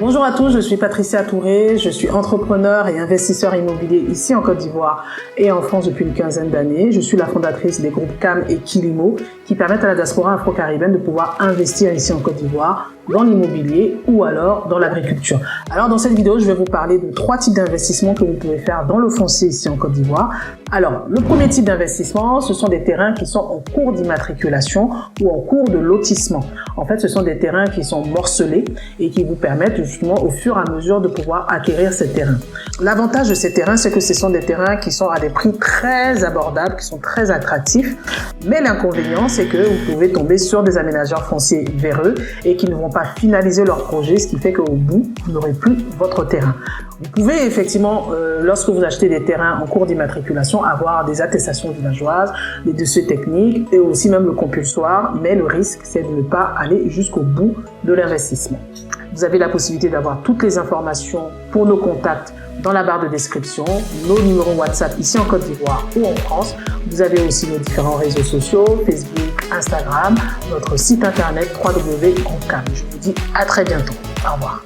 Bonjour à tous, je suis Patricia Touré, je suis entrepreneur et investisseur immobilier ici en Côte d'Ivoire et en France depuis une quinzaine d'années. Je suis la fondatrice des groupes CAM et Kilimo qui permettent à la diaspora afro-caribéenne de pouvoir investir ici en Côte d'Ivoire dans l'immobilier ou alors dans l'agriculture. Alors dans cette vidéo, je vais vous parler de 3 types d'investissements que vous pouvez faire dans le foncier ici en Côte d'Ivoire. Alors, le premier type d'investissement, ce sont des terrains qui sont en cours d'immatriculation ou en cours de lotissement. En fait, ce sont des terrains qui sont morcelés et qui vous permettent justement au fur et à mesure de pouvoir acquérir ces terrains. L'avantage de ces terrains, c'est que ce sont des terrains qui sont à des prix très abordables, qui sont très attractifs. Mais l'inconvénient, c'est que vous pouvez tomber sur des aménageurs fonciers véreux et qui ne vont pas finaliser leur projet, ce qui fait qu'au bout, vous n'aurez plus votre terrain. Vous pouvez effectivement, lorsque vous achetez des terrains en cours d'immatriculation, avoir des attestations villageoises, des dossiers techniques et aussi même le compulsoire, mais le risque, c'est de ne pas aller jusqu'au bout de l'investissement. Vous avez la possibilité d'avoir toutes les informations pour nos contacts dans la barre de description, nos numéros WhatsApp ici en Côte d'Ivoire ou en France. Vous avez aussi nos différents réseaux sociaux, Facebook, Instagram, notre site internet www.groupecam. Je vous dis à très bientôt. Au revoir.